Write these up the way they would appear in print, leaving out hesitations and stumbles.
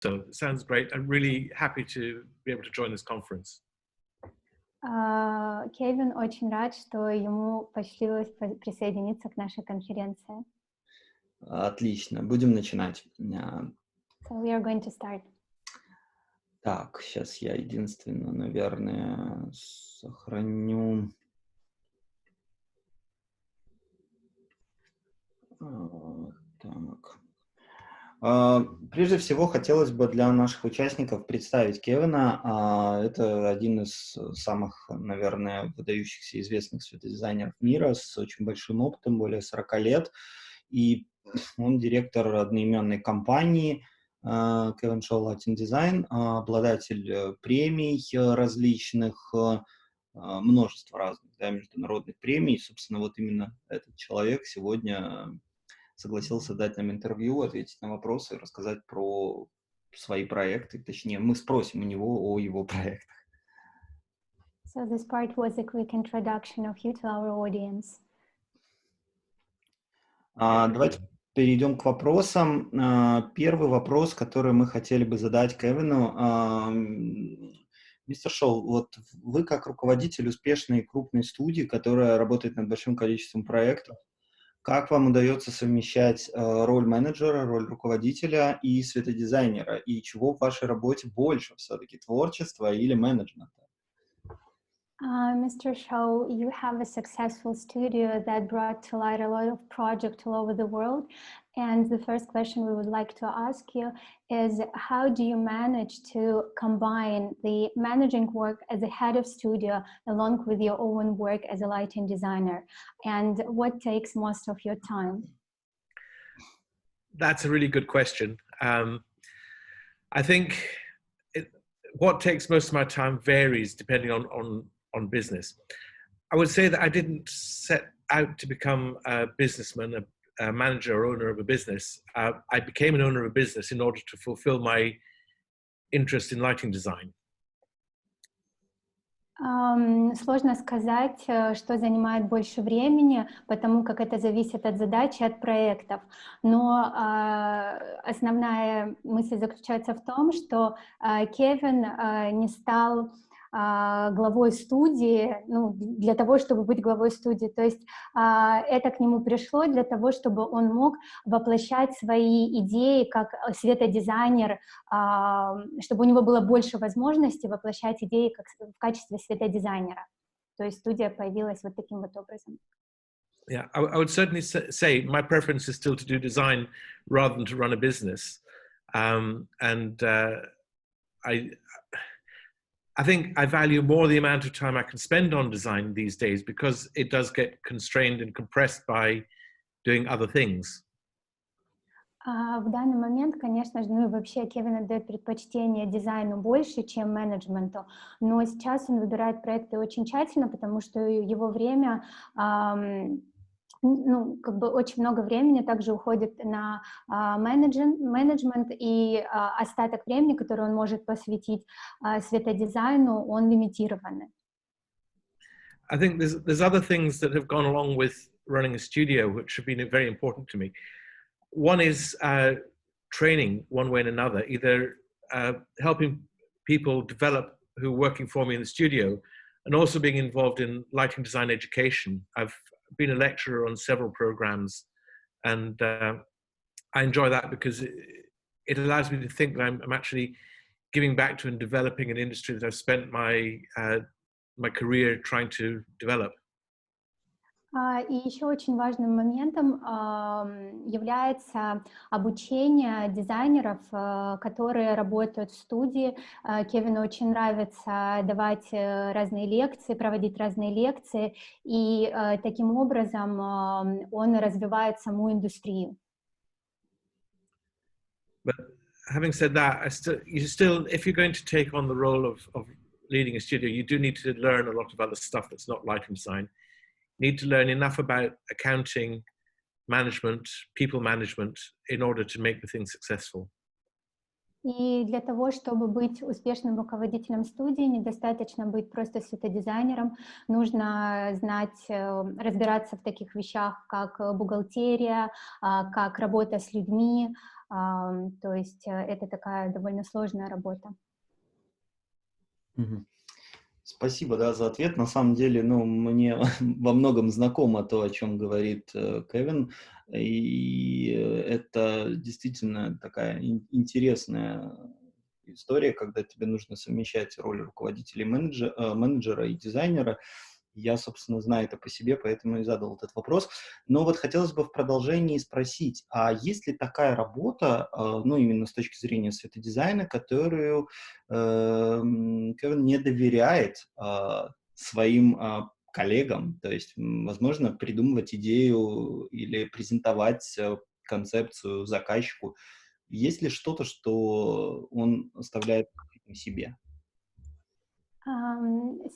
So it sounds great. I'm really happy to be able to join this conference. Кевин очень рад, что ему посчастливилось присоединиться к нашей конференции. Отлично, будем начинать. So we are going to start. Так, сейчас я единственное, наверное, сохраню. Так. Прежде всего, хотелось бы для наших участников представить Кевана. Это один из самых, наверное, выдающихся известных светодизайнеров мира с очень большим опытом, более 40 лет. И он директор одноименной компании Kewan Shaw летним дизайн, обладатель премий различных, множество разных, да, международных премий. Собственно, вот именно этот человек сегодня согласился дать нам интервью, ответить на вопросы, рассказать про свои проекты. Точнее, мы спросим у него о его проектах. So this part was a quick introduction of you to our audience. Давайте перейдем к вопросам. Первый вопрос, который мы хотели бы задать Кевину. Мистер Шоу, вот вы как руководитель успешной крупной студии, которая работает над большим количеством проектов, как вам удается совмещать роль менеджера, роль руководителя и светодизайнера? И чего в вашей работе больше все-таки, творчества или менеджмента? Mr. Shaw, you have a successful studio that brought to light a lot of projects all over the world. And the first question we would like to ask you is, how do you manage to combine the managing work as a head of studio along with your own work as a lighting designer? And what takes most of your time? That's a really good question. I think what takes most of my time varies depending on business. I would say that I didn't set out to become a businessman, a manager or owner of a business. I became an owner of a business in order to fulfill my interest in lighting design. Сложно сказать, что занимает больше времени, потому как это зависит от задачи, от проектов. Но основная мысль заключается в том, что Кевин не стал главой студии, ну, для того, чтобы быть главой студии. То есть это к нему пришло для того, чтобы он мог воплощать свои идеи как светодизайнер, чтобы у него было больше возможностей воплощать идеи как в качестве светодизайнера. То есть студия появилась вот таким вот образом. Yeah, I would certainly say my preference is still to do design rather than to run a business. I think I value more the amount of time I can spend on design these days because it does get constrained and compressed by doing other things. В данный момент, конечно же, ну и вообще Кевин отдает предпочтение дизайну больше, чем менеджменту, но сейчас он выбирает проекты очень тщательно, потому что его время, ну, как бы очень много времени также уходит на менеджмент, и остаток времени, который он может посвятить светодизайну, он лимитированный. I think there's other things that have gone along with running a studio which have been very important to me. One is training one way and another, either helping people develop who are working for me in the studio, and also being involved in lighting design education. I've been a lecturer on several programs, and I enjoy that because it allows me to think that I'm actually giving back to and developing an industry that I've spent my career trying to develop. И еще очень важным моментом является обучение дизайнеров, которые работают в студии. Кевину очень нравится давать разные лекции, проводить разные лекции, и таким образом он развивает саму индустрию. But having said that, if you're going to take on the role of leading a studio, you do need to learn a lot of other stuff that's not lighting design. Need to learn enough about accounting, management, people management in order to make the thing successful. И для того, чтобы быть успешным руководителем студии, недостаточно быть просто светодизайнером, нужно знать, разбираться в таких вещах, как бухгалтерия, как работа с людьми, То есть это такая довольно сложная работа. Спасибо, да, за ответ. На самом деле, ну, мне во многом знакомо то, о чем говорит Кевин, и это действительно такая интересная история, когда тебе нужно совмещать роль руководителя, менеджера и дизайнера. Я, собственно, знаю это по себе, поэтому и задал этот вопрос. Но вот хотелось бы в продолжении спросить, а есть ли такая работа, ну, именно с точки зрения светодизайна, которую Кевин не доверяет своим коллегам, то есть, возможно, придумывать идею или презентовать концепцию заказчику. Есть ли что-то, что он оставляет себе?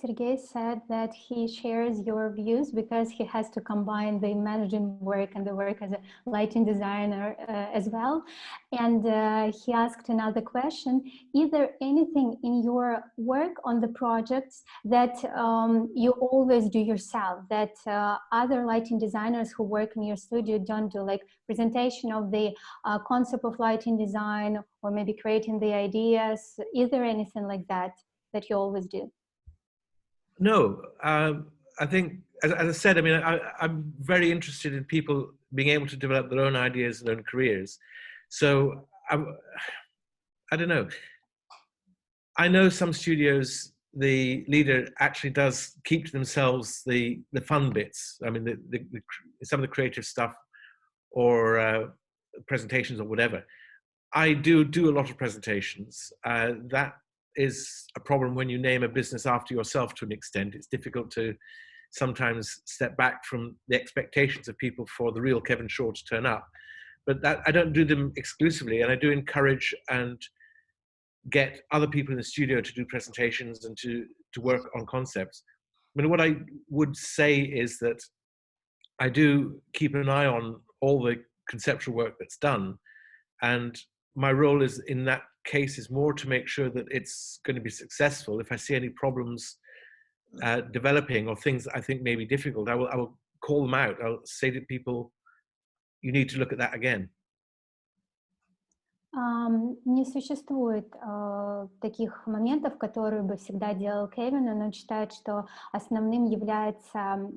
Sergey said that he shares your views because he has to combine the managing work and the work as a lighting designer as well. And he asked another question, is there anything in your work on the projects that you always do yourself, that other lighting designers who work in your studio don't do, like presentation of the concept of lighting design, or maybe creating the ideas? Is there anything like that that you always do? No, I think, as I said, I mean, I'm very interested in people being able to develop their own ideas and own careers. So I don't know. I know some studios, the leader actually does keep to themselves the fun bits. I mean, some of the creative stuff or presentations or whatever. I do a lot of presentations. That is a problem when you name a business after yourself to an extent. It's difficult to sometimes step back from the expectations of people for the real Kevan Shaw to turn up. But that, I don't do them exclusively, and I do encourage and get other people in the studio to do presentations and to work on concepts. I mean, what I would say is that I do keep an eye on all the conceptual work that's done, and my role is in that case is more to make sure that it's going to be successful. If I see any problems developing or things that I think may be difficult, I will call them out. I'll say to people, you need to look at that again. Не существует таких моментов, которые бы всегда делал Кевин. Он считает, что основным является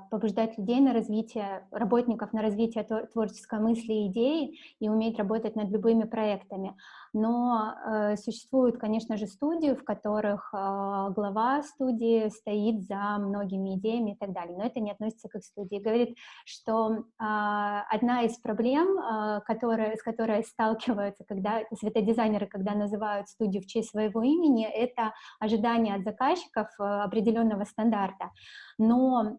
побуждать людей на развитие, работников на развитие творческой мысли и идеи и уметь работать над любыми проектами. Но существуют, конечно же, студии, в которых глава студии стоит за многими идеями и так далее. Но это не относится к их студии. Говорит, что одна из проблем, с которой сталкиваются когда светодизайнеры, когда называют студию в честь своего имени, это ожидание от заказчиков определенного стандарта. Но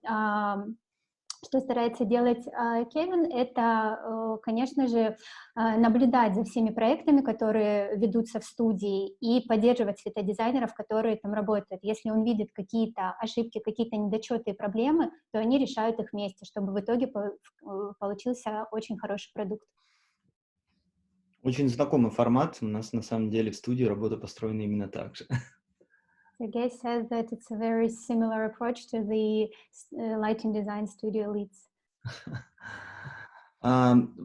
что старается делать Кевин, это, конечно же, наблюдать за всеми проектами, которые ведутся в студии, и поддерживать светодизайнеров, которые там работают. Если он видит какие-то ошибки, какие-то недочеты и проблемы, то они решают их вместе, чтобы в итоге получился очень хороший продукт. Очень знакомый формат. У нас на самом деле в студии работа построена именно так же. Sergey says that it's a very similar approach to the lighting design studio leads.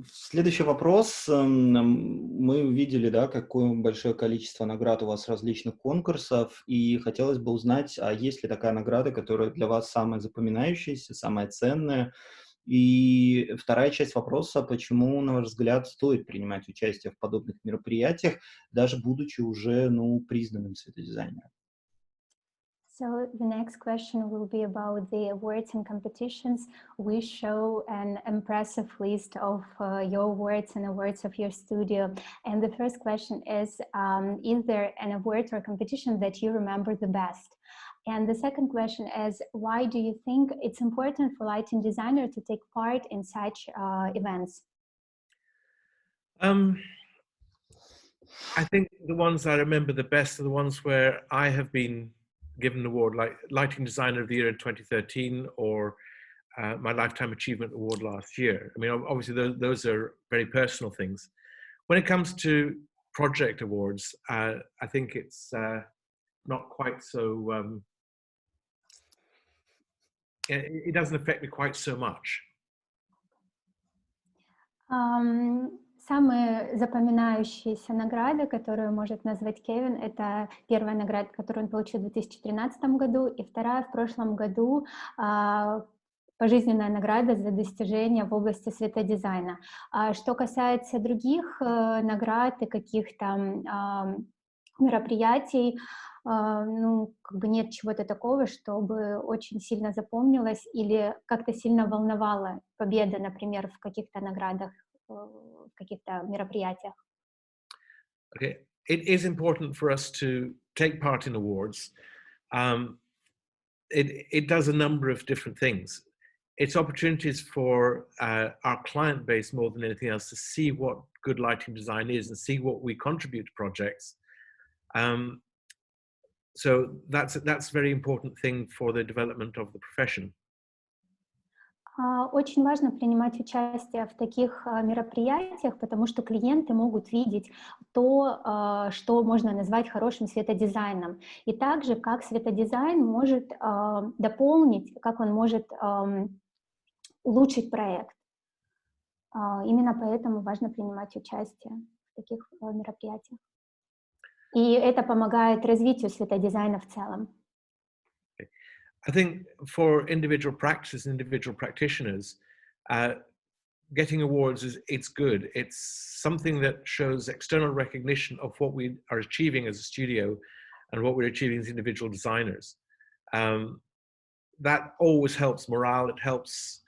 Следующий вопрос. Мы увидели, да, какое большое количество наград у вас различных конкурсов, и хотелось бы узнать, а есть ли такая награда, которая для вас самая запоминающаяся, самая ценная? И вторая часть вопроса, почему, на ваш взгляд, стоит принимать участие в подобных мероприятиях, даже будучи уже, признанным светодизайнером? So the next question will be about the awards and competitions. We show an impressive list of your awards and awards of your studio. And the first question is there an award or competition that you remember the best? And the second question is, why do you think it's important for lighting designer to take part in such events? I think the ones I remember the best are the ones where I have been given an award, like Lighting Designer of the Year in 2013, or my Lifetime Achievement Award last year. I mean, obviously those are very personal things. When it comes to project awards, I think it's not quite so, it doesn't affect me quite so much. Самые запоминающиеся награды, которые может назвать Кевин, это первая награда, которую он получил в 2013 году, и вторая в прошлом году пожизненная награда за достижения в области светодизайна. Что касается других наград и каких-то мероприятий, ну, как бы нет чего-то такого, чтобы очень сильно запомнилось или как-то сильно волновала победа, например, в каких-то наградах, в каких-то мероприятиях. Okay. It is important for us to take part in awards. It does a number of different things. It's opportunities for our client base more than anything else to see what good lighting design is and see what we contribute to projects. So that's a very important thing for the development of the profession. Очень важно принимать участие в таких мероприятиях, потому что клиенты могут видеть то, что можно назвать хорошим светодизайном. И также, как светодизайн может дополнить, как он может улучшить проект. Именно поэтому важно принимать участие в таких мероприятиях. И это помогает развитию светодизайна в целом. I think for individual practices, individual practitioners, getting awards it's good. It's something that shows external recognition of what we are achieving as a studio and what we're achieving as individual designers. That always helps morale. It helps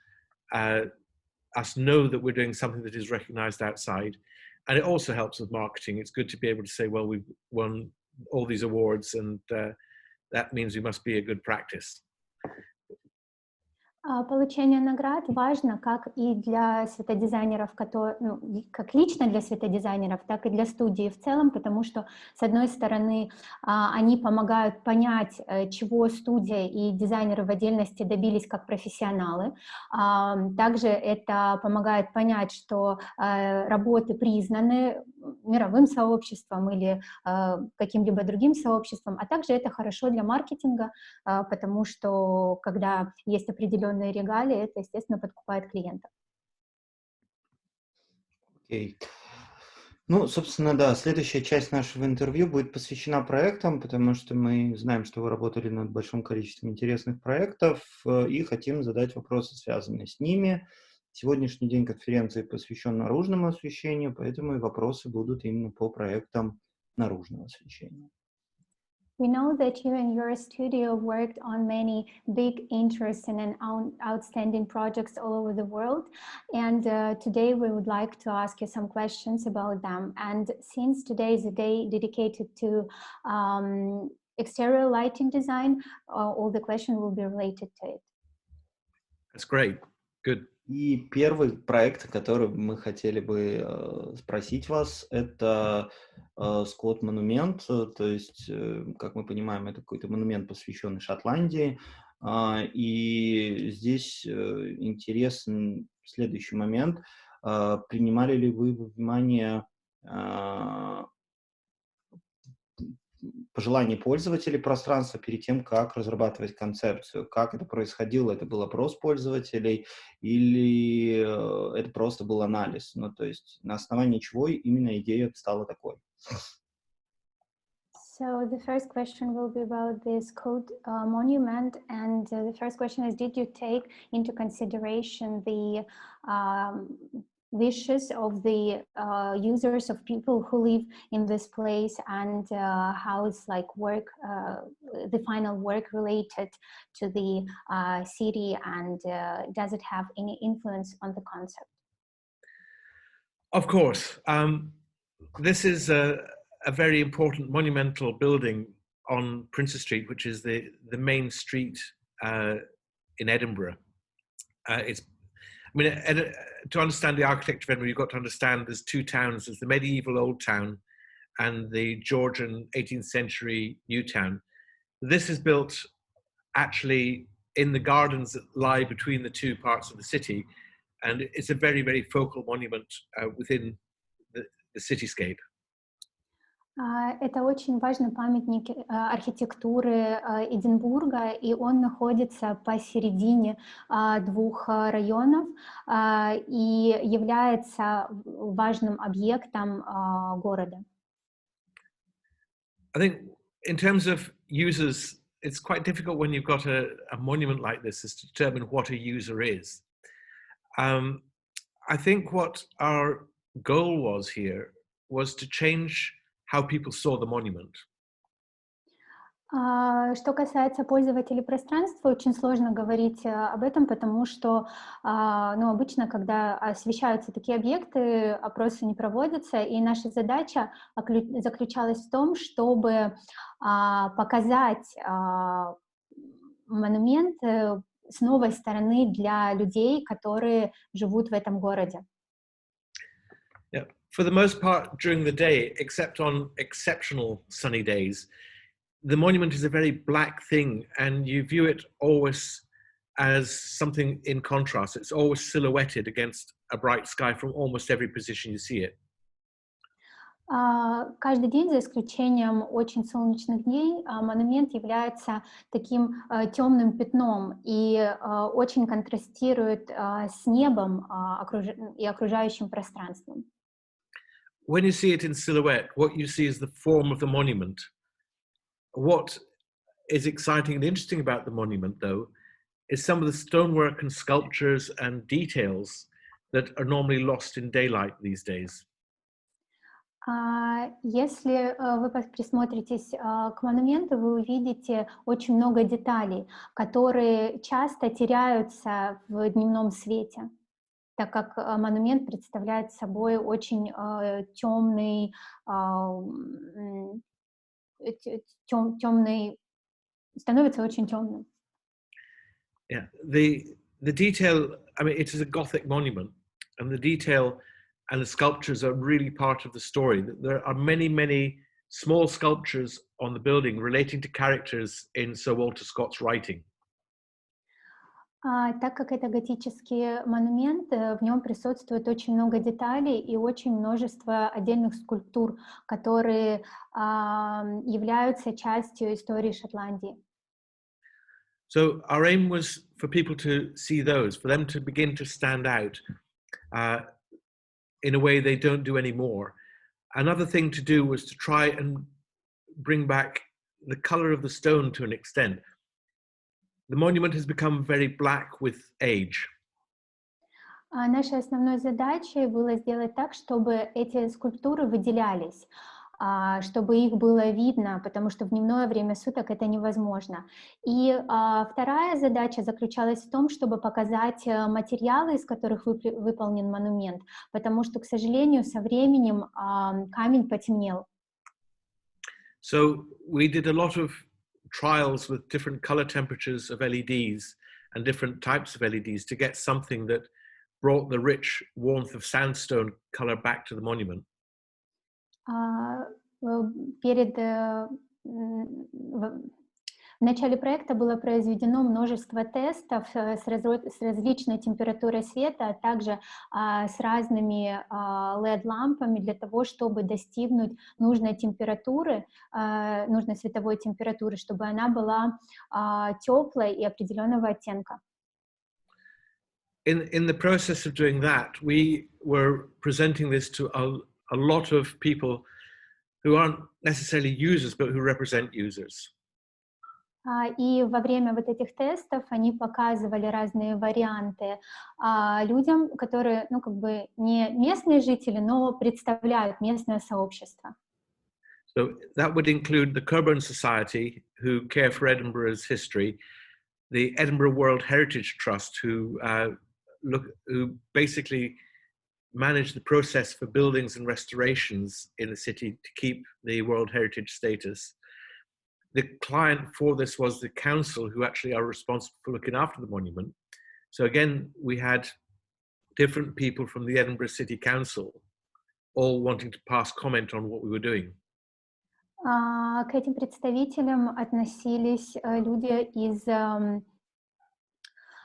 us know that we're doing something that is recognized outside. And it also helps with marketing. It's good to be able to say, well, we've won all these awards, and that means we must be a good practice. Получение наград важно как и для светодизайнеров, как лично для светодизайнеров, так и для студии в целом, потому что, с одной стороны, они помогают понять, чего студия и дизайнеры в отдельности добились как профессионалы. Также это помогает понять, что работы признаны мировым сообществом или каким-либо другим сообществом, а также это хорошо для маркетинга, потому что когда есть определенные регалии, это, естественно, подкупает клиентов. Окей. Ну, собственно, да, следующая часть нашего интервью будет посвящена проектам, потому что мы знаем, что вы работали над большим количеством интересных проектов и хотим задать вопросы, связанные с ними. Сегодняшний день конференции посвящен наружному освещению, поэтому и вопросы будут именно по проектам наружного освещения. We know that you and your studio worked on many big, interesting and outstanding projects all over the world. And today we would like to ask you some questions about them. And since today is a day dedicated to exterior lighting design, all the questions will be related to it. That's great. Good. И первый проект, который мы хотели бы спросить вас, это Скотт-монумент, то есть, как мы понимаем, это какой-то монумент, посвященный Шотландии, и здесь интересен следующий момент. Принимали ли вы во внимание пожелания пользователей пространства перед тем, как разрабатывать концепцию? Как это происходило? Это был опрос пользователей или это просто был анализ? Ну, то есть на основании чего именно идея стала такой? So the first question will be about this code monument, and the first question is, did you take into consideration the wishes of the users, of people who live in this place, and how it's like work, the final work related to the city, and does it have any influence on the concept? Of course. This is a very important monumental building on Princes Street, which is the main street in Edinburgh. To understand the architecture of Edinburgh, you've got to understand there's two towns. There's the medieval old town and the Georgian 18th century new town. This is built actually in the gardens that lie between the two parts of the city, and it's a very, very focal monument within the cityscape. Это очень важный памятник архитектуры Эдинбурга, и он находится посередине двух районов и является важным объектом города. I think in terms of users, it's quite difficult when you've got a monument like this is to determine what a user is. I think what our goal was here was to change how people saw the monument. Что касается пользователей пространства, очень сложно говорить об этом, потому что обычно, когда освещаются такие объекты, опросы не проводятся, и наша задача заключалась в том, чтобы показать монумент с новой стороны для людей, которые живут в этом городе. Yeah. For the most part during the day, except on exceptional sunny days, the monument is a very black thing, and you view it always as something in contrast. It's always silhouetted against a bright sky from almost every position you see it. Каждый день, за исключением очень солнечных дней, монумент является таким темным пятном и очень контрастирует с небом и окружающим пространством. When you see it in silhouette, what you see is the form of the monument. What is exciting and interesting about the monument, though, is some of the stonework and sculptures and details that are normally lost in daylight these days. Если вы присмотритесь к монументу, вы увидите очень много деталей, которые часто теряются в дневном свете, так как монумент представляет собой очень темный, становится очень темным. Yeah, the detail, I mean, it is a Gothic monument, and the detail and the sculptures are really part of the story. There are many, many small sculptures on the building relating to characters in Sir Walter Scott's writing. Так как это готический монумент, в нем присутствует очень много деталей и очень множество отдельных скульптур, которые являются частью истории Шотландии. So our aim was for people to see those, for them to begin to stand out in a way they don't do anymore. Another thing to do was to try and bring back the color of the stone to an extent. The monument has become very black with age. Нашей основной задачей было сделать так, чтобы эти скульптуры выделялись, чтобы их было видно, потому что в дневное время суток это невозможно. И вторая задача заключалась в том, чтобы показать материалы, из которых выполнен монумент, потому что, к сожалению, со временем камень потемнел. So we did a lot of trials with different color temperatures of LEDs and different types of LEDs to get something that brought the rich warmth of sandstone color back to the monument. В начале проекта было произведено множество тестов с различной температурой света, а также с разными LED-лампами для того, чтобы достигнуть нужной температуры, нужной световой температуры, чтобы она была теплой и определенного оттенка. In the process of doing that, we were presenting this to a lot of people who aren't necessarily users, but who represent users. И во время вот этих тестов они показывали разные варианты людям, которые, не местные жители, но представляют местное сообщество. So that would include the Kewan Society, who care for Edinburgh's history, the Edinburgh World Heritage Trust, who basically manage the process for buildings and restorations in the city to keep the World Heritage status. The client for this was the council, who actually are responsible for looking after the monument. So again, we had different people from the Edinburgh City Council all wanting to pass comment on what we were doing. К этим представителям относились люди из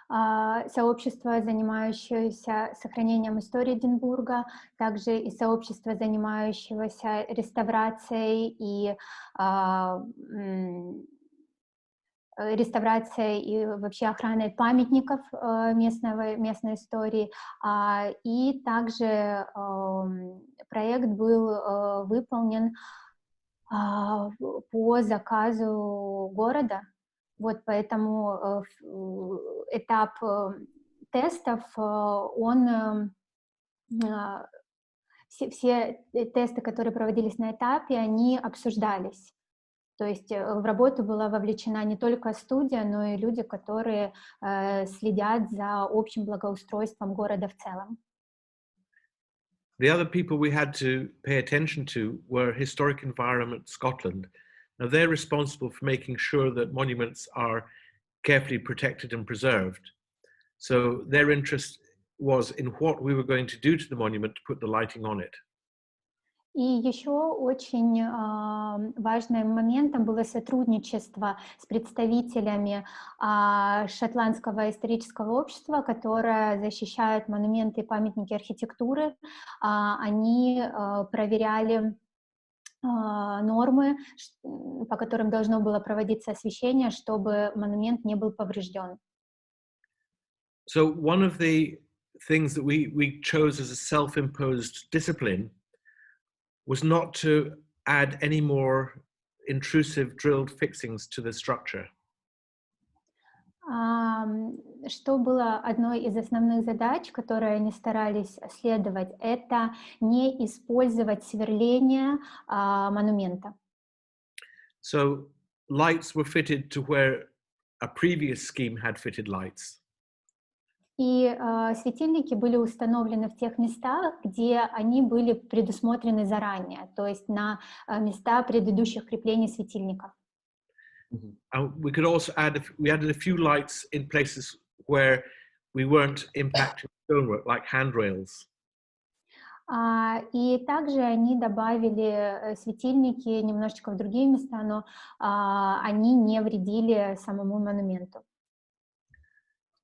сообщество, занимающееся сохранением истории Эдинбурга, также и сообщество, занимающегося реставрацией и реставрацией и вообще охраной памятников местной истории. И также проект был выполнен по заказу города. Вот поэтому этап тестов, все тесты, которые проводились на этапе, они обсуждались. То есть в работу была вовлечена не только студия, но и люди, которые следят за общим благоустройством города в целом. The other people we had to pay attention to were Historic Environment Scotland. Now they're responsible for making sure that monuments are carefully protected and preserved. So their interest was in what we were going to do to the monument to put the lighting on it. И еще очень важным моментом было сотрудничество с представителями Шотландского исторического общества, которое защищает монументы и памятники архитектуры. Они проверяли нормы, по которым должно было проводиться освещение, чтобы монумент не был поврежден. So one of the things that we chose as a self-imposed discipline was not to add any more intrusive drilled fixings to the structure. Что было одной из основных задач, которые они старались следовать, это не использовать сверление монумента. So lights were fitted to where a previous scheme had fitted lights. И светильники были установлены в тех местах, где они были предусмотрены заранее, то есть на места предыдущих креплений светильников. We could also we added a few lights in places where we weren't impacting stonework, like handrails. И также они добавили светильники немножечко в другие места, но они не вредили самому монументу.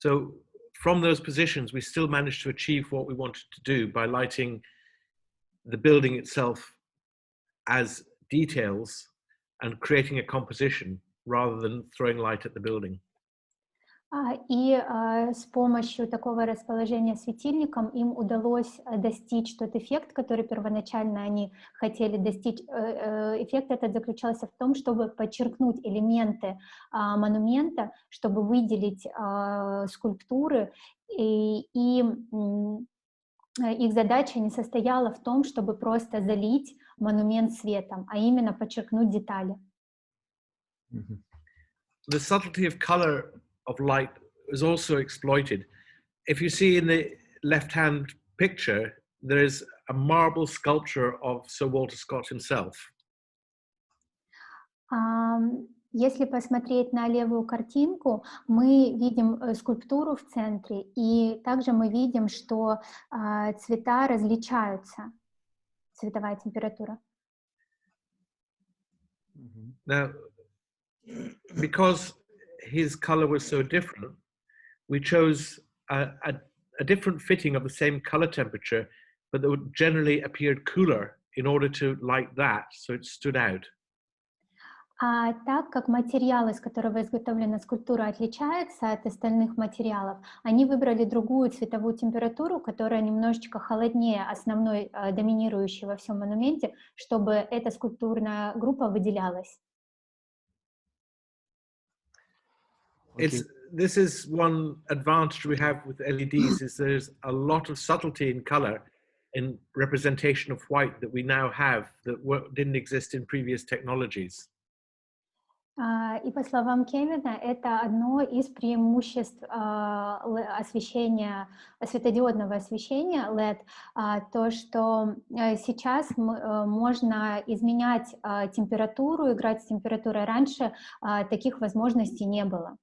So from those positions, we still managed to achieve what we wanted to do by lighting the building itself as details and creating a composition rather than throwing light at the building. И с помощью такого расположения светильником им удалось достичь тот эффект, который первоначально они хотели достичь. Эффект этот заключался в том, чтобы подчеркнуть элементы монумента, чтобы выделить скульптуры, и их задача не состояла в том, чтобы просто залить монумент светом, а именно подчеркнуть детали. The subtlety of color of light is also exploited. If you see in the left-hand picture, there is a marble sculpture of Sir Walter Scott himself. Если посмотреть на левую картинку, мы видим скульптуру в центре, и также мы видим, что цвета различаются, цветовая температура. Now, because his color was so different, we chose a different fitting of the same color temperature, but that would generally appeared cooler in order to light that, so it stood out. А так как материал, из которого изготовлена скульптура, отличается от остальных материалов, они выбрали другую цветовую температуру, которая немножечко холоднее основной, доминирующей во всем монументе, чтобы эта скульптурная группа выделялась. This is one advantage we have with LEDs, is there's a lot of subtlety in color in representation of white that we now have that didn't exist in previous technologies. И по словам Кевина, это одно из преимуществ освещения, светодиодного освещения LED, то, что сейчас можно изменять температуру, играть с температурой. Раньше таких возможностей не было.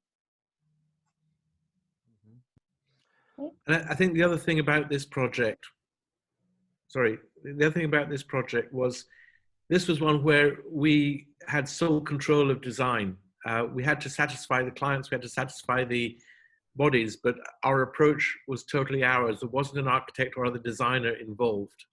And I think the other thing about this project, was this was one where we had sole control of design. We had to satisfy the clients, we had to satisfy the bodies, but our approach was totally ours. There wasn't an architect or other designer involved.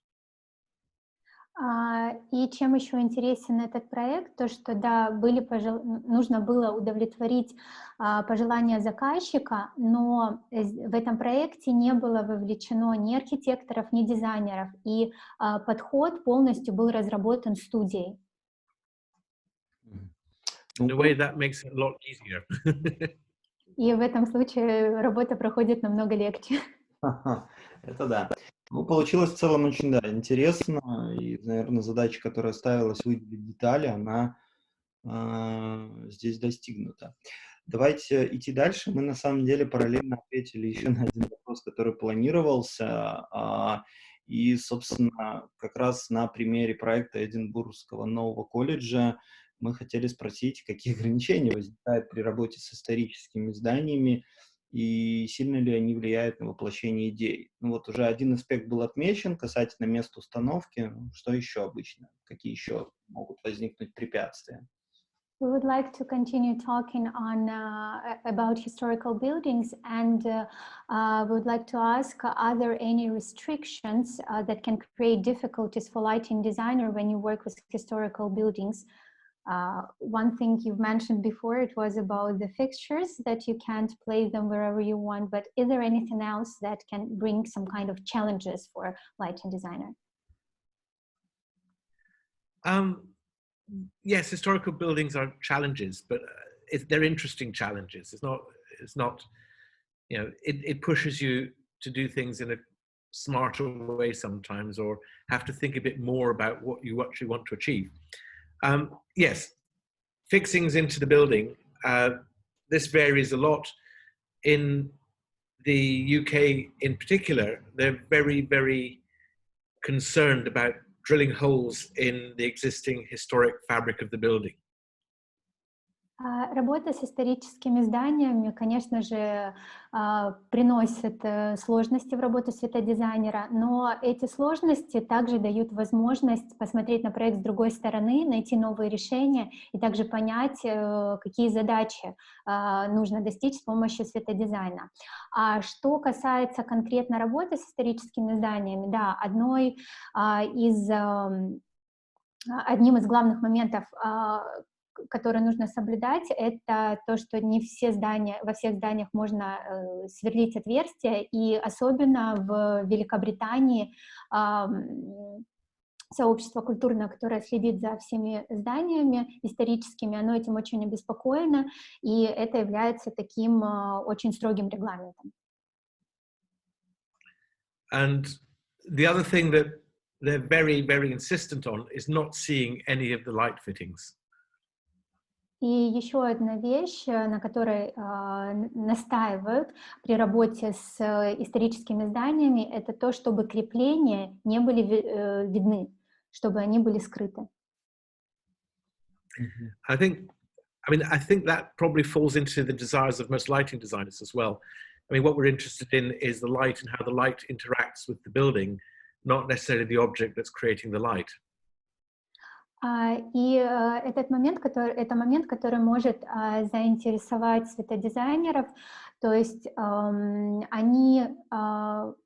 И чем еще интересен этот проект, то что да, нужно было удовлетворить пожелания заказчика, но в этом проекте не было вовлечено ни архитекторов, ни дизайнеров, и подход полностью был разработан студией. In a way, that makes it a lot easier. И в этом случае работа проходит намного легче. Это да. Ну, получилось в целом очень, да, интересно, и, наверное, задача, которая ставилась выделить детали, она здесь достигнута. Давайте идти дальше. Мы, на самом деле, параллельно ответили еще на один вопрос, который планировался, и, собственно, как раз на примере проекта Эдинбургского нового колледжа мы хотели спросить, какие ограничения возникают при работе с историческими зданиями, и сильно ли они влияют на воплощение идей. Ну вот уже один аспект был отмечен касательно места установки. Что еще обычно? Какие еще могут возникнуть препятствия? We would like to continue talking on about historical buildings, and we would like to ask, are there any restrictions that can create difficulties for lighting designer when you work with historical buildings? One thing you've mentioned before, it was about the fixtures, that you can't place them wherever you want, but is there anything else that can bring some kind of challenges for lighting designer? Yes, historical buildings are challenges, but they're interesting challenges. It's not, you know, it pushes you to do things in a smarter way sometimes, or have to think a bit more about what you actually want to achieve. Yes, fixings into the building, this varies a lot. In the UK in particular, they're very, very concerned about drilling holes in the existing historic fabric of the building. Работа с историческими зданиями, конечно же, приносит сложности в работу светодизайнера, но эти сложности также дают возможность посмотреть на проект с другой стороны, найти новые решения и также понять, какие задачи нужно достичь с помощью светодизайна. А что касается конкретно работы с историческими зданиями, да, одним из главных моментов, которые нужно соблюдать, это то, что не все здания, во всех зданиях можно сверлить отверстия, и особенно в Великобритании сообщество культурное, которое следит за всеми зданиями историческими, оно этим очень обеспокоено, и это является таким очень строгим регламентом. And the other thing that they're very, very insistent on is not seeing any of the light fittings. И еще одна вещь, на которой настаивают при работе с историческими зданиями, это то, чтобы крепления не были видны, чтобы они были скрыты. I think that probably falls into the desires of most lighting designers as well. I mean, what we're interested in is the light and how the light interacts with the building, not necessarily the object that's creating the light. И это момент, который может заинтересовать светодизайнеров, то есть они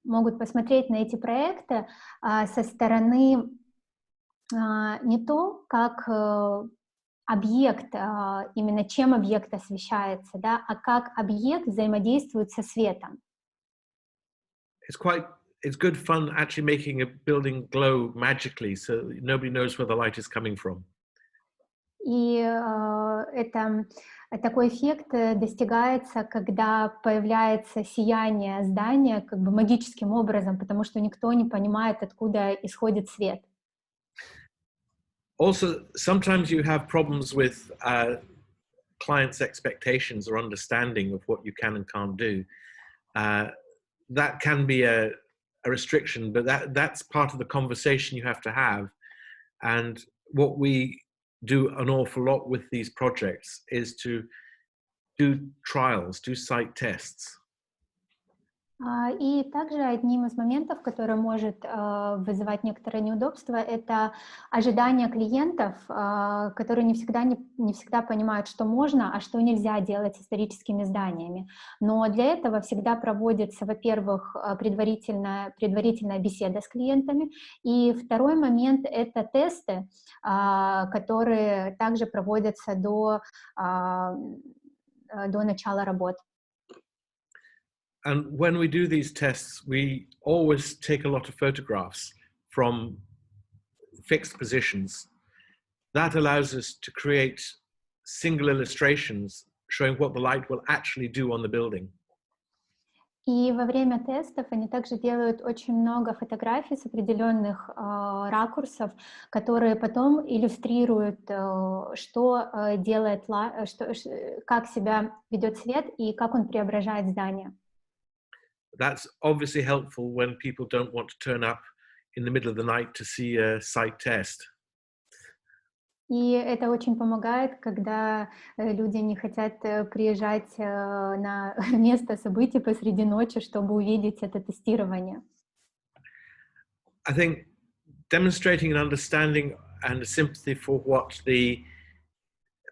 могут посмотреть на эти проекты со стороны не то, как объект, именно чем объект освещается, да, а как объект взаимодействует со светом. It's good fun actually making a building glow magically, so nobody knows where the light is coming from. И такой эффект достигается, когда появляется сияние здания как бы магическим образом, потому что никто не понимает, откуда исходит свет. Also, sometimes you have problems with clients' expectations or understanding of what you can and can't do. That can be a restriction, but that's part of the conversation you have to have. And what we do an awful lot with these projects is to do trials, do site tests. И также одним из моментов, который может вызывать некоторое неудобство, это ожидания клиентов, которые не всегда понимают, что можно, а что нельзя делать с историческими зданиями. Но для этого всегда проводится, во-первых, предварительная беседа с клиентами, и второй момент — это тесты, которые также проводятся до начала работ. And when we do these tests, we always take a lot of photographs from fixed positions. That allows us to create single illustrations showing what the light will actually do on the building. И во время тестов они также делают очень много фотографий с определенных ракурсов, которые потом иллюстрируют, как себя ведет свет и как он преображает здание. That's obviously helpful when people don't want to turn up in the middle of the night to see a site test. И это очень помогает, когда люди не хотят приезжать на место событий посреди ночи, чтобы увидеть это тестирование. I think demonstrating an understanding and a sympathy for what the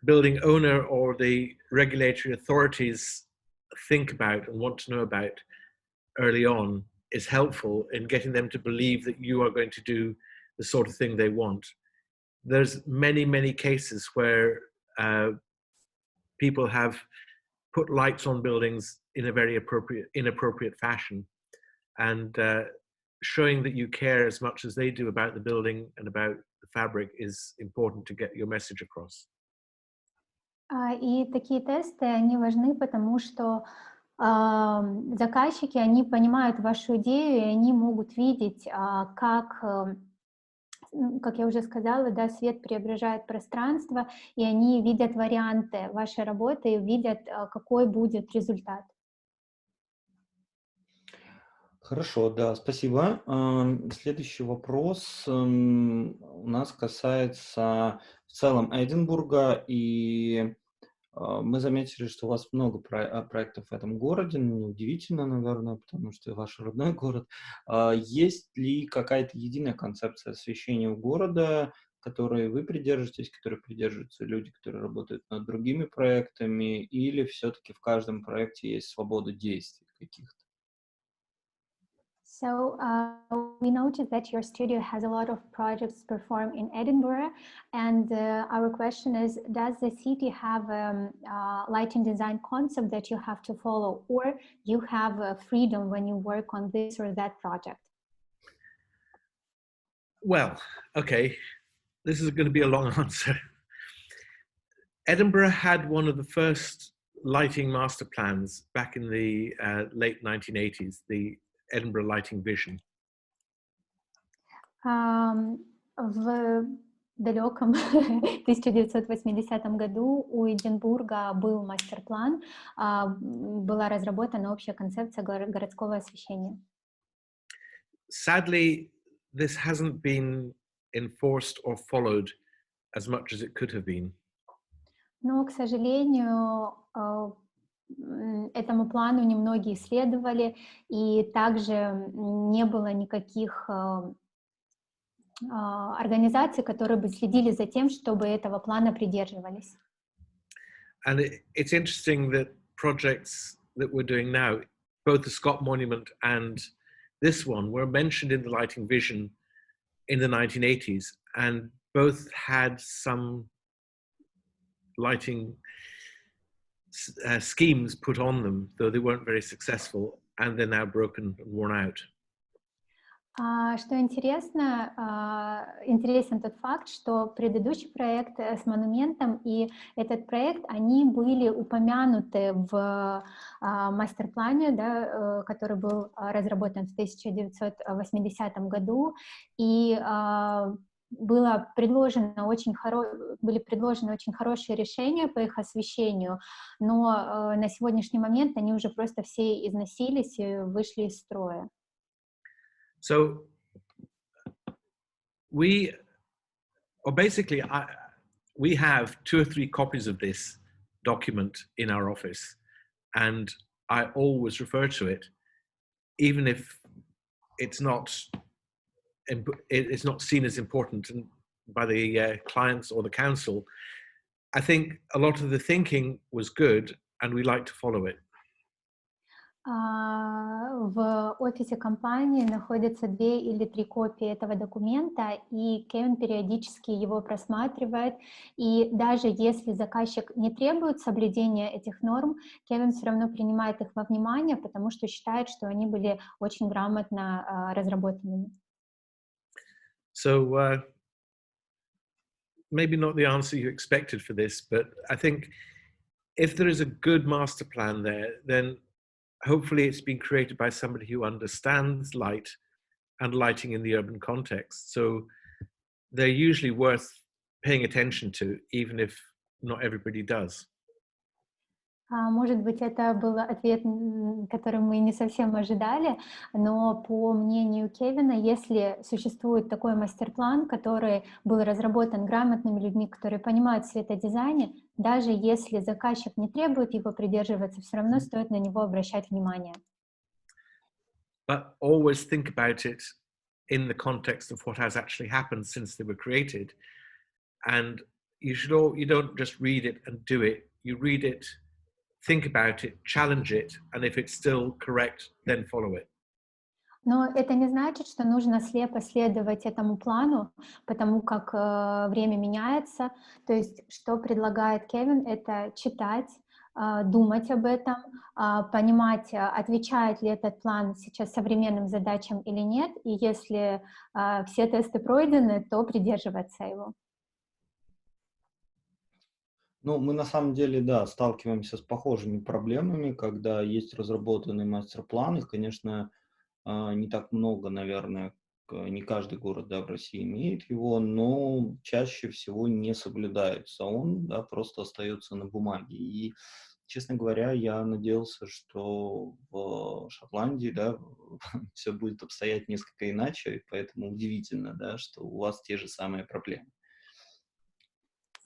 building owner or the regulatory authorities think about and want to know about early on is helpful in getting them to believe that you are going to do the sort of thing they want. There's many cases where people have put lights on buildings in a very inappropriate fashion, and showing that you care as much as they do about the building and about the fabric is important to get your message across. И такие тесты, они важны, потому что заказчики, они понимают вашу идею, и они могут видеть, как я уже сказала, да, свет преображает пространство, и они видят варианты вашей работы и видят, какой будет результат. Хорошо, да, спасибо. Следующий вопрос у нас касается в целом Эдинбурга, и мы заметили, что у вас много проектов в этом городе, неудивительно, наверное, потому что ваш родной город. Есть ли какая-то единая концепция освещения города, которой вы придерживаетесь, которой придерживаются люди, которые работают над другими проектами, или все-таки в каждом проекте есть свобода действий каких-то? So we noticed that your studio has a lot of projects performed in Edinburgh, and our question is, does the city have a lighting design concept that you have to follow, or you have freedom when you work on this or that project? Well, okay, this is going to be a long answer. Edinburgh had one of the first lighting master plans back in the late 1980s, the Edinburgh Lighting Vision. В далеком 1980 году у Эдинбурга был мастер-план, была разработана общая концепция городского освещения. Sadly, this hasn't been enforced or followed as much as it could have been. Но, к сожалению, этому плану немногие следовали, и также не было никаких организаций, которые бы следили за тем, чтобы этого плана придерживались. And it's interesting that projects that we're doing now, both the Scott Monument and this one, were mentioned in the Lighting Vision in the 1980s, and both had some lighting schemes put on them, though they weren't very successful, and they're now broken and worn out. Что интересно, интересен тот факт, что предыдущий проект с монументом и этот проект, они были упомянуты в мастер-плане, да, который был разработан в 1980 году, и были предложены очень хорошие решения по их освещению, но на сегодняшний момент они уже просто все износились и вышли из строя. So we have 2 or 3 copies of this document in our office, and I always refer to it even if it's not seen as important by the clients or the council, I think a lot of the thinking was good, and we like to follow it. В офисе компании находятся 2 или 3 копии этого документа, и Кевин периодически его просматривает. И даже если заказчик не требует соблюдения этих норм, Кевин все равно принимает их во внимание, потому что считает, что они были очень грамотно разработанными. So maybe not the answer you expected for this, but I think if there is a good master plan there, then hopefully it's been created by somebody who understands light and lighting in the urban context. So they're usually worth paying attention to, even if not everybody does. Может быть, это был ответ, который мы не совсем ожидали, но по мнению Кевина, если существует такой мастер-план, который был разработан грамотными людьми, которые понимают в светодизайне, даже если заказчик не требует его придерживаться, все равно стоит на него обращать внимание. But always think about it in the context of what has actually happened since they were created. And you don't just read it and do it. You read it, think about it, challenge it, and if it's still correct, then follow it. Но это не значит, что нужно слепо следовать этому плану, потому как время меняется. То есть, что предлагает Кевин, это читать, думать об этом, понимать, отвечает ли этот план сейчас современным задачам или нет, и если все тесты пройдены, то придерживаться его. Ну, мы на самом деле, да, сталкиваемся с похожими проблемами, когда есть разработанный мастер-план, их, конечно, не так много, наверное, не каждый город, да, в России имеет его, но чаще всего не соблюдается он, да, просто остается на бумаге. И, честно говоря, я надеялся, что в Шотландии, да, все будет обстоять несколько иначе, и поэтому удивительно, да, что у вас те же самые проблемы.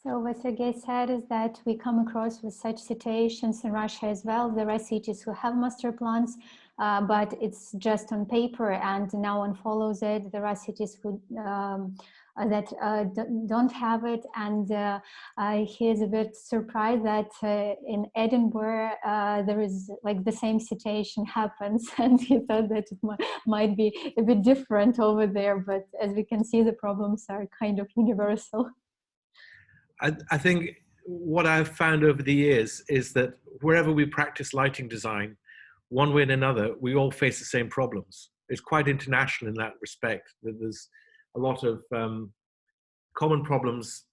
So what Sergey said is that we come across with such situations in Russia as well. There are cities who have master plans, but it's just on paper and no one follows it. There are cities who don't have it, and he is a bit surprised that in Edinburgh there is like the same situation happens, and he thought that it might be a bit different over there, but as we can see, the problems are kind of universal. I think what I've found over the years is that wherever we practice lighting design, one way and another, we all face the same problems. It's quite international in that respect, that there's a lot of common problems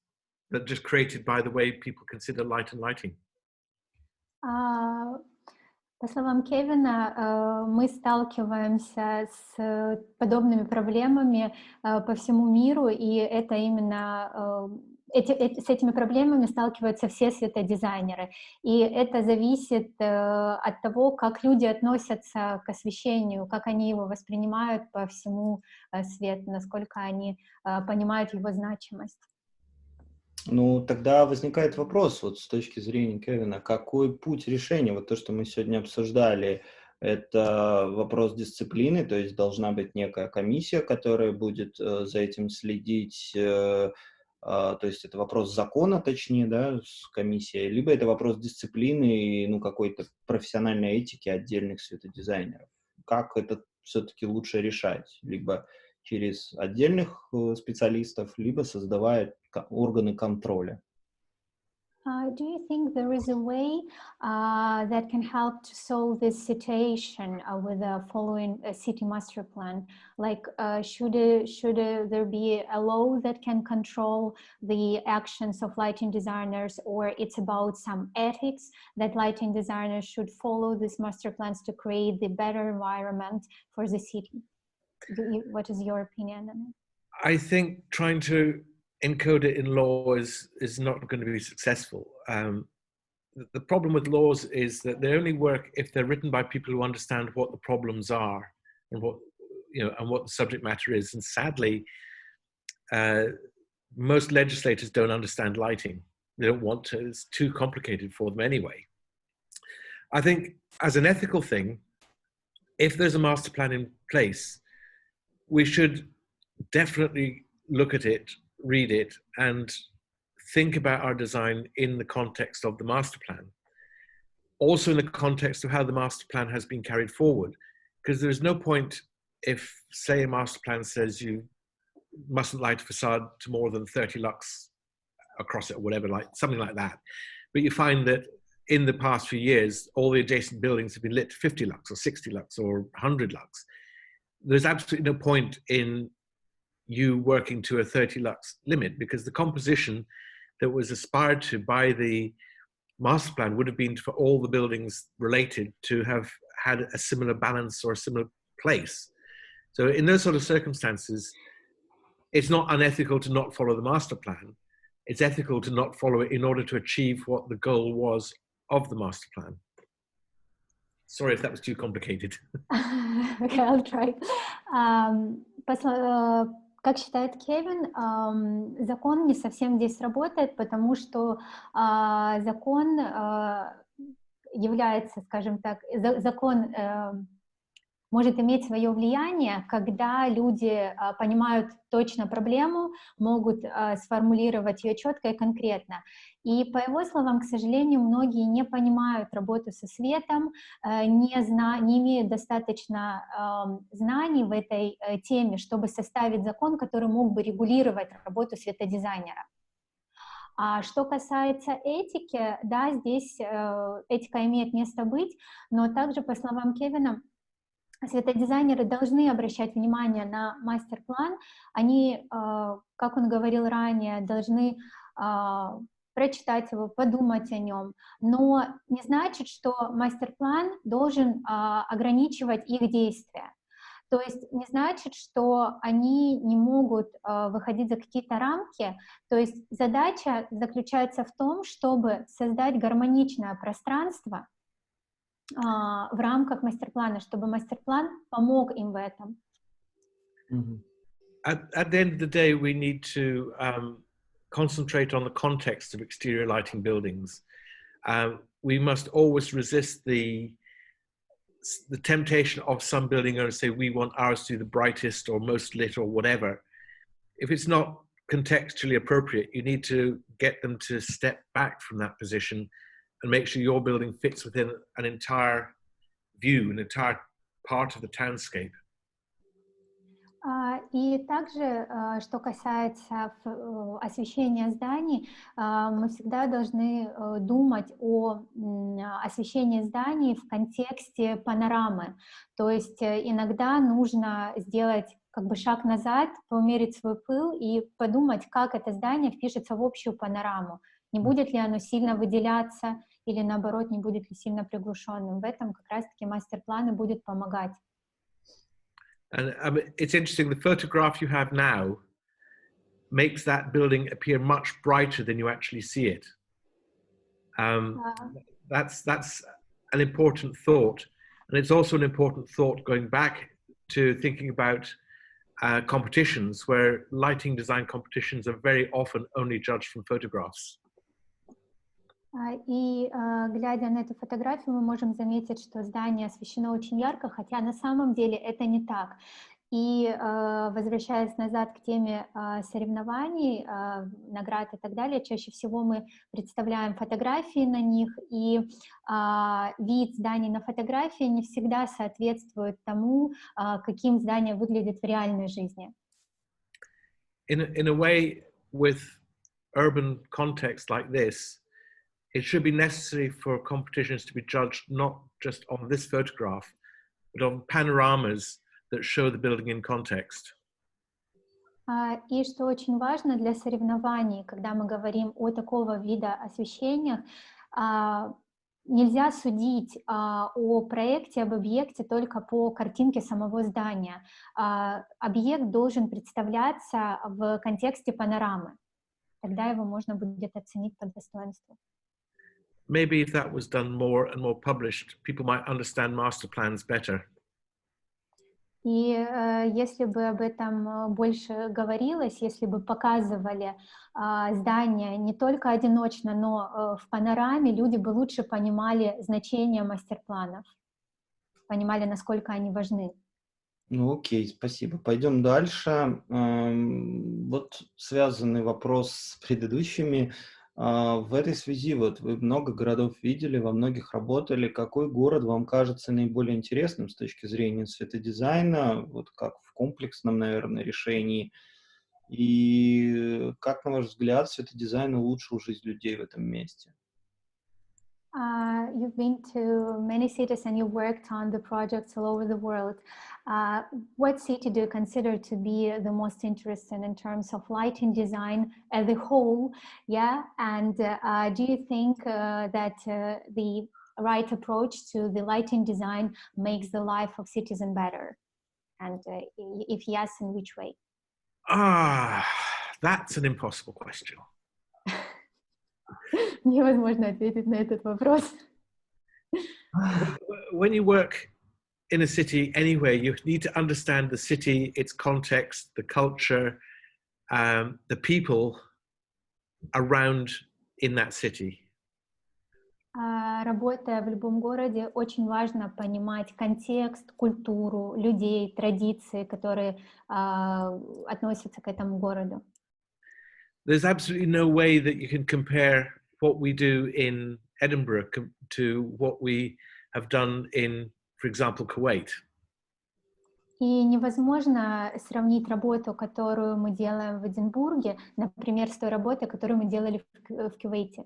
that are just created by the way people consider light and lighting. По словам Кевина, мы сталкиваемся с подобными проблемами по всему миру, и это именно с этими проблемами сталкиваются все светодизайнеры. И это зависит от того, как люди относятся к освещению, как они его воспринимают по всему свету, насколько они понимают его значимость. Ну, тогда возникает вопрос, вот с точки зрения Кевина, какой путь решения? Вот то, что мы сегодня обсуждали, это вопрос дисциплины, то есть должна быть некая комиссия, которая будет за этим следить, то есть это вопрос закона, точнее, да, с комиссией, либо это вопрос дисциплины и, ну, какой-то профессиональной этики отдельных светодизайнеров. Как это все-таки лучше решать? Либо через отдельных специалистов, либо создавая органы контроля. Do you think there is a way that can help to solve this situation with following a city master plan? Like, should there be a law that can control the actions of lighting designers, or it's about some ethics that lighting designers should follow these master plans to create the better environment for the city? What is your opinion on it? I think trying to encode it in law is not going to be successful. The problem with laws is that they only work if they're written by people who understand what the problems are and what the subject matter is. And sadly, most legislators don't understand lighting. They don't want to. It's too complicated for them anyway. I think as an ethical thing, if there's a master plan in place, we should definitely look at it, read it, and think about our design in the context of the master plan. Also in the context of how the master plan has been carried forward. Because there's no point if, say, a master plan says you mustn't light a facade to more than 30 lux across it or whatever, like something like that. But you find that in the past few years, all the adjacent buildings have been lit to 50 lux or 60 lux or 100 lux. There's absolutely no point in you working to a 30 lux limit, because the composition that was aspired to by the master plan would have been for all the buildings related to have had a similar balance or a similar place. So in those sort of circumstances, it's not unethical to not follow the master plan. It's ethical to not follow it in order to achieve what the goal was of the master plan. Sorry if that was too complicated. Okay, I'll try. Как считает Кевин, закон не совсем здесь работает, потому что закон является, скажем так, закон может иметь свое влияние, когда люди понимают точно проблему, могут сформулировать ее четко и конкретно. И по его словам, к сожалению, многие не понимают работу со светом, не имеют достаточно знаний в этой теме, чтобы составить закон, который мог бы регулировать работу светодизайнера. А что касается этики, да, здесь этика имеет место быть, но также, по словам Кевина, светодизайнеры должны обращать внимание на мастер-план. Они, как он говорил ранее, должны прочитать его, подумать о нем. Но не значит, что мастер-план должен ограничивать их действия. То есть не значит, что они не могут выходить за какие-то рамки. То есть задача заключается в том, чтобы создать гармоничное пространство в рамках мастер-плана, чтобы мастер-план помог им в этом. At the end of the day, we need to concentrate on the context of exterior lighting buildings. We must always resist the temptation of some building owners to say, we want ours to be the brightest or most lit or whatever. If it's not contextually appropriate, you need to get them to step back from that position and make sure your building fits within an entire view, an entire part of the townscape. И также, что касается освещения зданий, мы всегда должны думать о освещении зданий в контексте панорамы. То есть иногда нужно сделать как бы шаг назад, поумерить свой пыл и подумать, как это здание впишется в общую панораму. Не будет ли оно сильно выделяться или, наоборот, не будет ли сильно приглушенным. В этом как раз-таки мастер-план и будет помогать. And it's interesting, the photograph you have now makes that building appear much brighter than you actually see it. That's an important thought. And it's also an important thought going back to thinking about competitions, where lighting design competitions are very often only judged from photographs. И глядя на эту фотографию, мы можем заметить, что здание освещено очень ярко, хотя на самом деле это не так. И возвращаясь назад к теме соревнований, наград и так далее, чаще всего мы представляем фотографии на них, и вид зданий на фотографии не всегда соответствует тому, каким здание выглядит в реальной жизни. In a way, with urban context like this, it should be necessary for competitions to be judged not just on this photograph, but on panoramas that show the building in context. И что очень важно для соревнований, когда мы говорим о такого вида освещениях, нельзя судить о проекте, об объекте только по картинке самого здания. Объект должен представляться в контексте панорамы. Тогда его можно будет оценить по достоинству. Maybe if that was done more and more published, people might understand master plans better. И если бы об этом больше говорилось, если бы показывали здания не только одиночно, но в панораме, люди бы лучше понимали значение мастер-планов. понимали, насколько они важны. Ну, окей, спасибо. Пойдем дальше. Вот связанный вопрос с предыдущими. В этой связи, вот вы много городов видели, во многих работали. Какой город вам кажется наиболее интересным с точки зрения светодизайна, вот как в комплексном, наверное, решении? И как, на ваш взгляд, светодизайн улучшил жизнь людей в этом месте? You've been to many cities and you worked on the projects all over the world. What city do you consider to be the most interesting in terms of lighting design as a whole? Yeah, and do you think that the right approach to the lighting design makes the life of citizen better? And if yes, in which way? That's an impossible question. Невозможно ответить на этот вопрос. When you work in a city anywhere, you need to understand the city, its context, the culture, the people around in that city. Работая в любом городе, очень важно понимать контекст, культуру, людей, традиции, которые относятся к этому городу. There's absolutely no way that you can compare what we do in Edinburgh to what we have done in, for example, Kuwait. И невозможно сравнить работу, которую мы делаем в Эдинбурге, например, с той работой, которую мы делали в Кувейте.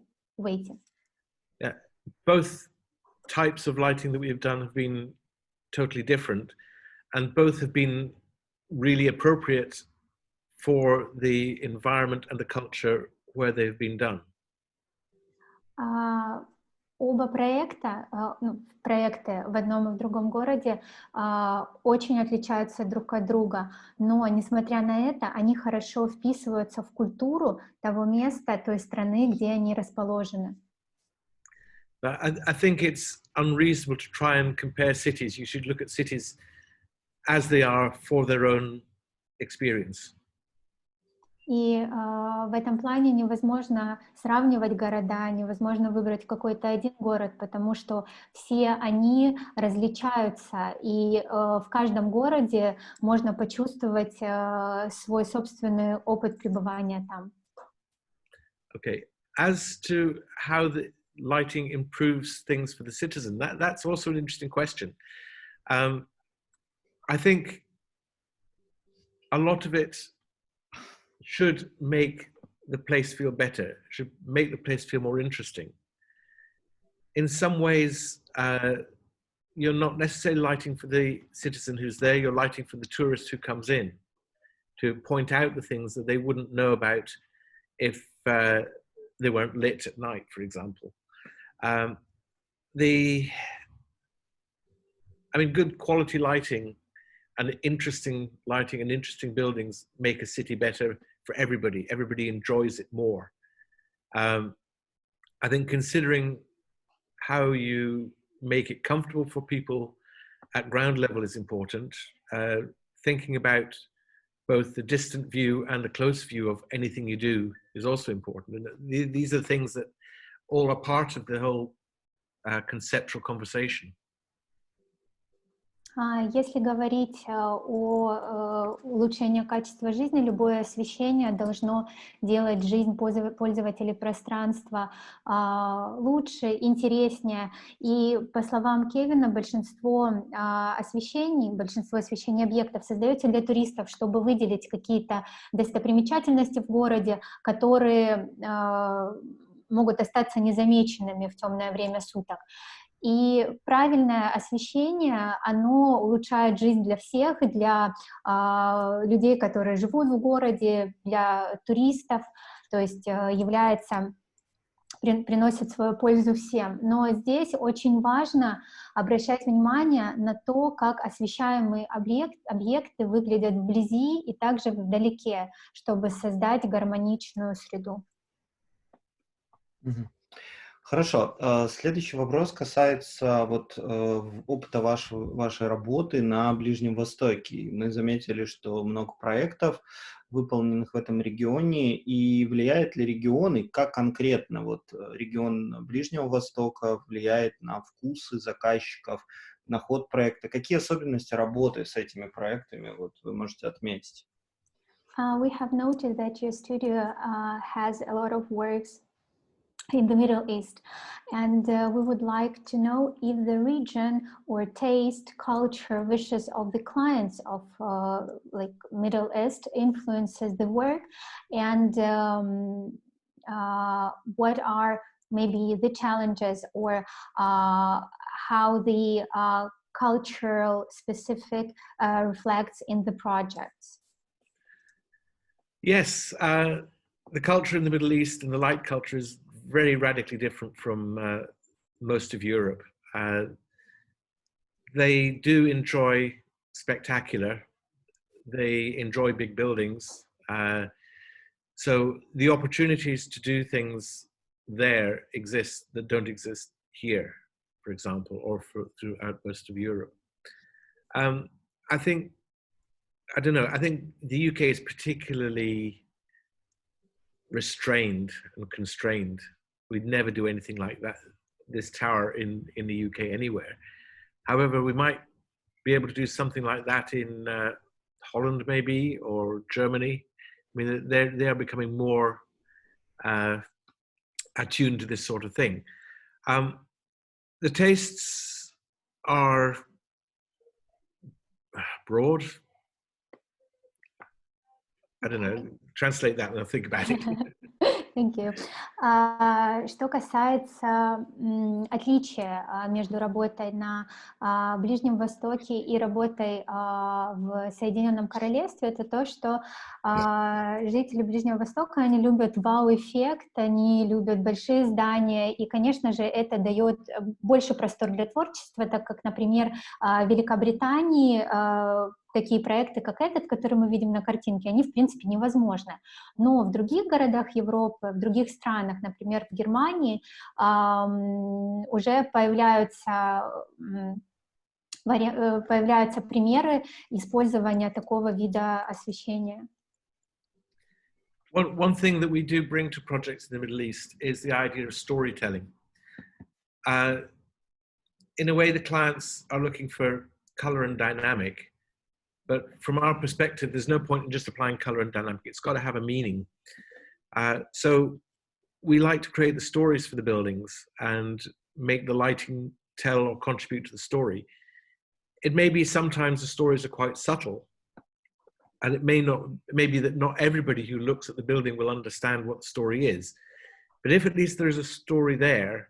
Yeah. Both types of lighting that we have done have been totally different, and both have been really appropriate for the environment and the culture where they've been done. Оба проекта, проекты в одном и в другом городе очень отличаются друг от друга, но, несмотря на это, они хорошо вписываются в культуру того места, той страны, где они расположены. I think it's unreasonable to try and compare cities. You should look at cities as they are for their own experience. И в этом плане невозможно сравнивать города, невозможно выбрать какой-то один город, потому что все они различаются, и в каждом городе можно почувствовать свой собственный опыт пребывания там. Okay. As to how the lighting improves things for the citizen, that's also an interesting question. I think a lot of it should make the place feel better, should make the place feel more interesting. In some ways, you're not necessarily lighting for the citizen who's there, you're lighting for the tourist who comes in to point out the things that they wouldn't know about if they weren't lit at night, for example. Good quality lighting and interesting lighting and interesting buildings make a city better for everybody. Everybody enjoys it more. I think considering how you make it comfortable for people at ground level is important. Thinking about both the distant view and the close view of anything you do is also important. And these are things that all are part of the whole conceptual conversation. Если говорить о улучшении качества жизни, любое освещение должно делать жизнь пользователей пространства лучше, интереснее. И по словам Кевина, большинство освещений объектов создается для туристов, чтобы выделить какие-то достопримечательности в городе, которые могут остаться незамеченными в темное время суток. И правильное освещение, оно улучшает жизнь для всех, и для людей, которые живут в городе, для туристов, то есть приносит свою пользу всем. Но здесь очень важно обращать внимание на то, как освещаемые объекты выглядят вблизи и также вдалеке, чтобы создать гармоничную среду. Хорошо. Следующий вопрос касается опыта вашей работы на Ближнем Востоке. Мы заметили, что много проектов, выполненных в этом регионе, и влияет ли регион, и как конкретно регион Ближнего Востока влияет на вкусы заказчиков, на ход проекта. Какие особенности работы с этими проектами вот, вы можете отметить? We have noted that your studio has a lot of works in the Middle East, and we would like to know if the region or taste, culture, wishes of the clients of like Middle East influences the work, and what are maybe the challenges or how the cultural specific reflects in the projects. Yes, the culture in the Middle East and the light culture is very radically different from most of Europe. They do enjoy spectacular. They enjoy big buildings. So the opportunities to do things there exist that don't exist here, for example, or throughout most of Europe. I don't know, I think the UK is particularly restrained and constrained. We'd never do anything like that, this tower in the UK anywhere. However, we might be able to do something like that in Holland maybe, or Germany. I mean, they are becoming more attuned to this sort of thing. The tastes are broad. I don't know, translate that and I'll think about it. Thank you. Что касается отличия между работой на Ближнем Востоке и работой в Соединенном Королевстве, это то, что жители Ближнего Востока, они любят вау-эффект, они любят большие здания, и, конечно же, это дает больше простор для творчества, так как, например, в Великобритании такие проекты, как этот, который мы видим на картинке, они, в принципе, невозможны. Но в других городах Европы, в других странах, например, в Германии, уже появляются примеры использования такого вида освещения. One thing that we do bring to projects in the Middle East is the idea of storytelling. In a way, the clients are looking for color and dynamic. But from our perspective, there's no point in just applying color and dynamic. It's got to have a meaning. So we like to create the stories for the buildings and make the lighting tell or contribute to the story. It may be sometimes the stories are quite subtle, and it may be that not everybody who looks at the building will understand what the story is. But if at least there's a story there,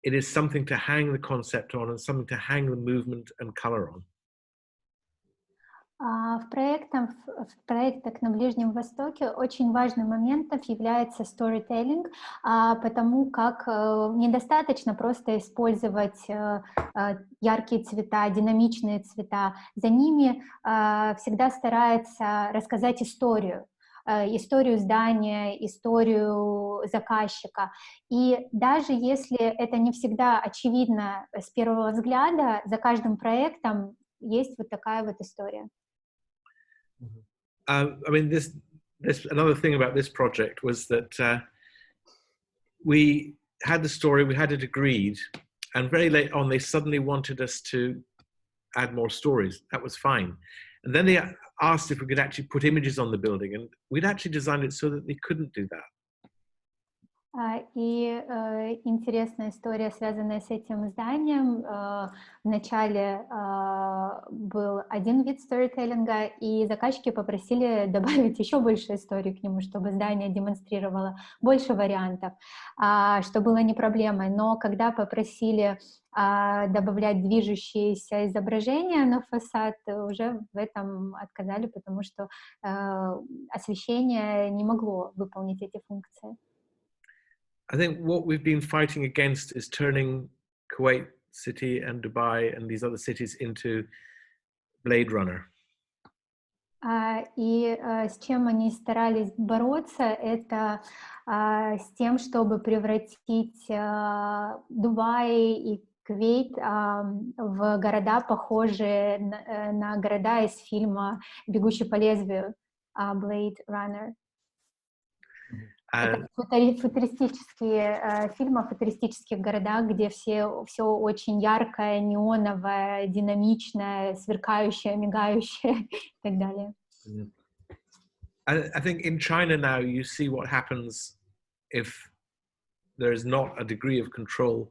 it is something to hang the concept on and something to hang the movement and color on. В проектах на Ближнем Востоке очень важным моментом является storytelling, потому как недостаточно просто использовать яркие цвета, динамичные цвета. За ними всегда старается рассказать историю здания, историю заказчика. И даже если это не всегда очевидно с первого взгляда, за каждым проектом есть вот такая вот история. I mean, this another thing about this project was that we had the story, we had it agreed, and very late on they suddenly wanted us to add more stories. That was fine. And then they asked if we could actually put images on the building, and we'd actually designed it so that they couldn't do that. И интересная история, связанная с этим зданием. Вначале был один вид сторителлинга, и заказчики попросили добавить еще больше историй к нему, чтобы здание демонстрировало больше вариантов, что было не проблемой. Но когда попросили добавлять движущиеся изображения на фасад, уже в этом отказали, потому что освещение не могло выполнить эти функции. I think what we've been fighting against is turning Kuwait City and Dubai and these other cities into Blade Runner. И с чем они старались бороться, это с тем, чтобы превратить Дубай и Кувейт в города, похожие на города из фильма «Бегущий по лезвию», Blade Runner. Это футуристические фильмы о футуристических городах, где все очень яркое, неоновое, динамичное, сверкающее, мигающее и так далее. I think in China now you see what happens if there is not a degree of control.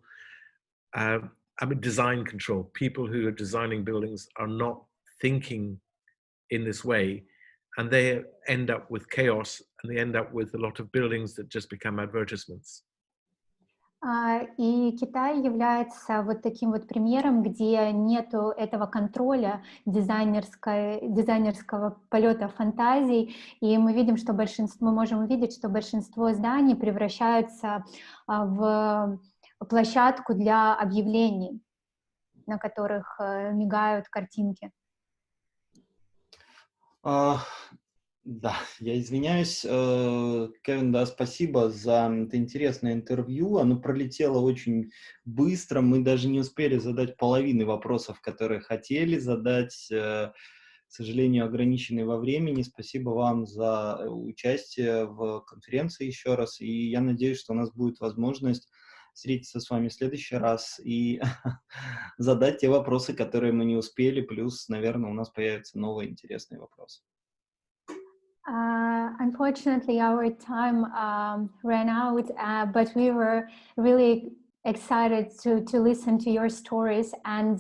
I mean, design control. People who are designing buildings are not thinking in this way, and they end up with chaos, and they end up with a lot of buildings that just become advertisements. И Китай является вот таким вот примером, где нету этого контроля дизайнерского полета фантазий, и мы видим, что мы можем увидеть, что большинство зданий превращаются в площадку для объявлений, на которых мигают картинки. Да, я извиняюсь. Кевин, да, спасибо за это интересное интервью. Оно пролетело очень быстро. Мы даже не успели задать половины вопросов, которые хотели задать. К сожалению, ограничены во времени. Спасибо вам за участие в конференции еще раз. И я надеюсь, что у нас будет возможность встретиться с вами в следующий раз и задать те вопросы, которые мы не успели. Плюс, наверное, у нас появятся новые интересные вопросы. Unfortunately, our time ran out, but we were really excited to listen to your stories, and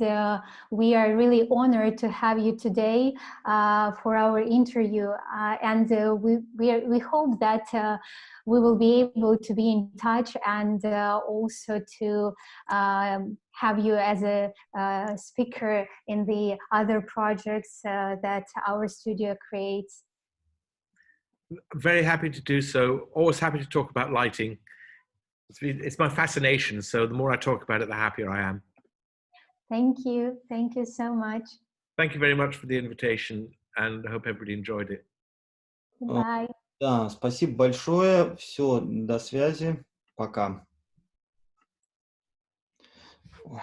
we are really honored to have you today for our interview. And we hope that we will be able to be in touch and also to have you as a speaker in the other projects that our studio creates. Very happy to do so. Always happy to talk about lighting. It's my fascination, so the more I talk about it, the happier I am. Thank you so much. Thank you very much for the invitation, and I hope everybody enjoyed it. Goodbye. Да, спасибо большое. Все, до связи. Пока. Ой.